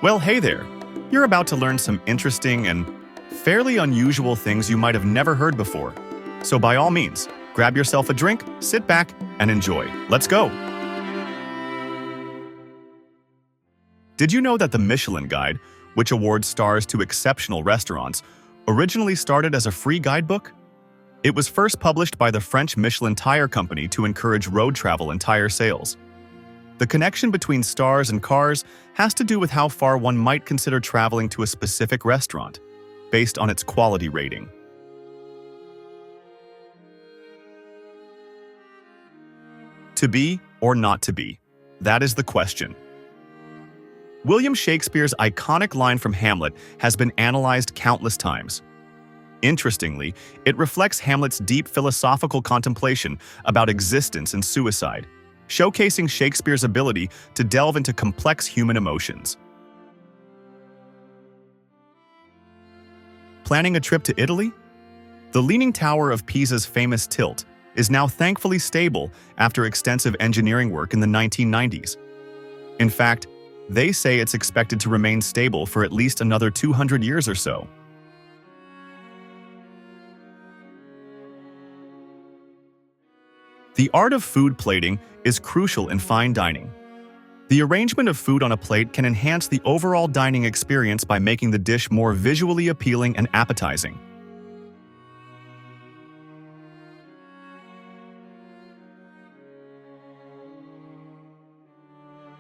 Well, hey there. You're about to learn some interesting and fairly unusual things you might have never heard before. So by all means, grab yourself a drink, sit back, and enjoy. Let's go! Did you know that the Michelin Guide, which awards stars to exceptional restaurants, originally started as a free guidebook? It was first published by the French Michelin Tire Company to encourage road travel and tire sales. The connection between stars and cars has to do with how far one might consider traveling to a specific restaurant, based on its quality rating. To be or not to be? That is the question. William Shakespeare's iconic line from Hamlet has been analyzed countless times. Interestingly, it reflects Hamlet's deep philosophical contemplation about existence and suicide, showcasing Shakespeare's ability to delve into complex human emotions. Planning a trip to Italy? The Leaning Tower of Pisa's famous tilt is now thankfully stable after extensive engineering work in the 1990s. In fact, they say it's expected to remain stable for at least another 200 years or so. The art of food plating is crucial in fine dining. The arrangement of food on a plate can enhance the overall dining experience by making the dish more visually appealing and appetizing.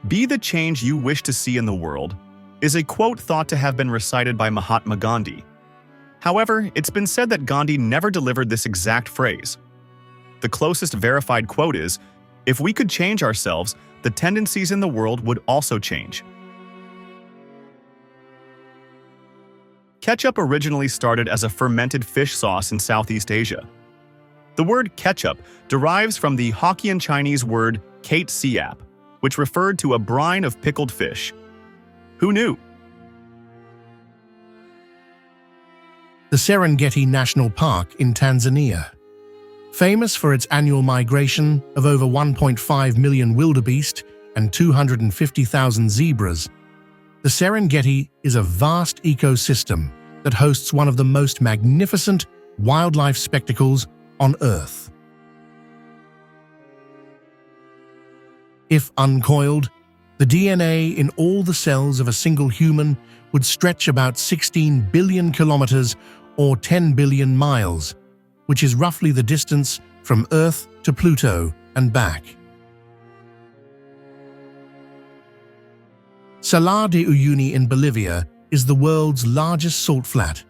"Be the change you wish to see in the world" is a quote thought to have been recited by Mahatma Gandhi. However, it's been said that Gandhi never delivered this exact phrase. The closest verified quote is, "If we could change ourselves, the tendencies in the world would also change." Ketchup originally started as a fermented fish sauce in Southeast Asia. The word ketchup derives from the Hokkien Chinese word kate siap, which referred to a brine of pickled fish. Who knew? The Serengeti National Park in Tanzania. Famous for its annual migration of over 1.5 million wildebeest and 250,000 zebras, the Serengeti is a vast ecosystem that hosts one of the most magnificent wildlife spectacles on Earth. If uncoiled, the DNA in all the cells of a single human would stretch about 16 billion kilometers or 10 billion miles, which is roughly the distance from Earth to Pluto and back. Salar de Uyuni in Bolivia is the world's largest salt flat,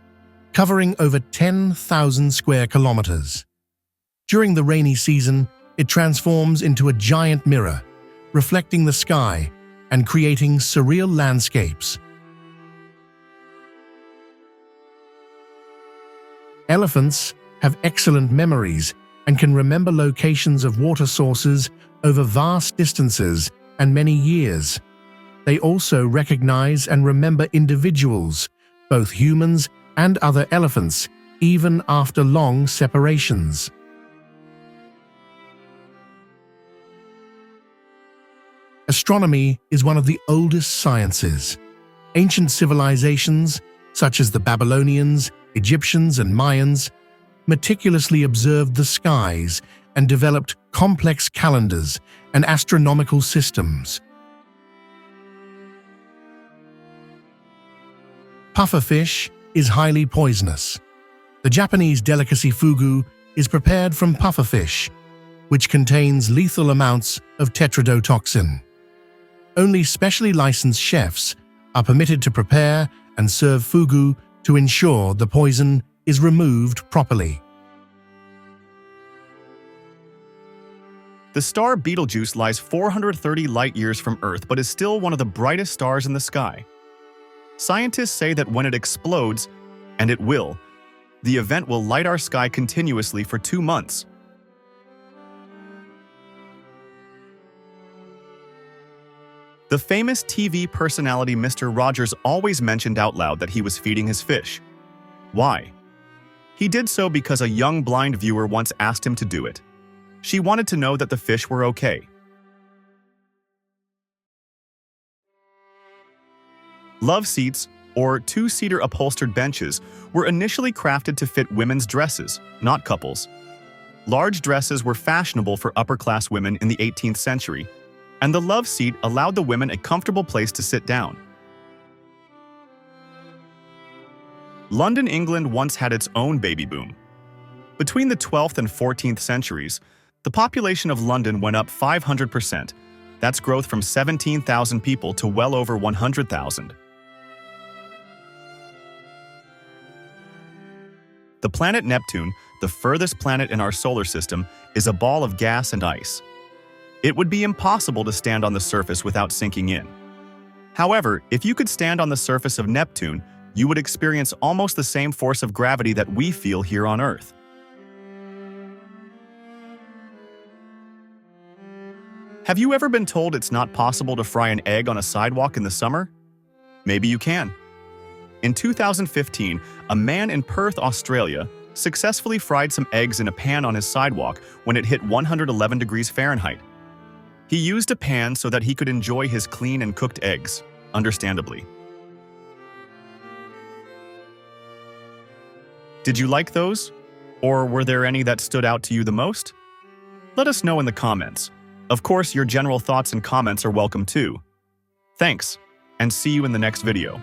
covering over 10,000 square kilometers. During the rainy season, it transforms into a giant mirror, reflecting the sky and creating surreal landscapes. Elephants have excellent memories and can remember locations of water sources over vast distances and many years. They also recognize and remember individuals, both humans and other elephants, even after long separations. Astronomy is one of the oldest sciences. Ancient civilizations, such as the Babylonians, Egyptians, and Mayans, meticulously observed the skies and developed complex calendars and astronomical systems. Pufferfish is highly poisonous. The Japanese delicacy fugu is prepared from pufferfish, which contains lethal amounts of tetrodotoxin. Only specially licensed chefs are permitted to prepare and serve fugu to ensure the poison is removed properly. The star Betelgeuse lies 430 light-years from Earth but is still one of the brightest stars in the sky. Scientists say that when it explodes, and it will, the event will light our sky continuously for 2 months. The famous TV personality Mr. Rogers always mentioned out loud that he was feeding his fish. Why? He did so because a young blind viewer once asked him to do it. She wanted to know that the fish were okay. Love seats, or two-seater upholstered benches, were initially crafted to fit women's dresses, not couples. Large dresses were fashionable for upper-class women in the 18th century, and the love seat allowed the women a comfortable place to sit down. London, England once had its own baby boom. Between the 12th and 14th centuries, the population of London went up 500%. That's growth from 17,000 people to well over 100,000. The planet Neptune, the furthest planet in our solar system, is a ball of gas and ice. It would be impossible to stand on the surface without sinking in. However, if you could stand on the surface of Neptune, you would experience almost the same force of gravity that we feel here on Earth. Have you ever been told it's not possible to fry an egg on a sidewalk in the summer? Maybe you can. In 2015, a man in Perth, Australia, successfully fried some eggs in a pan on his sidewalk when it hit 111 degrees Fahrenheit. He used a pan so that he could enjoy his clean and cooked eggs, understandably. Did you like those? Or were there any that stood out to you the most? Let us know in the comments. Of course, your general thoughts and comments are welcome too. Thanks, and see you in the next video.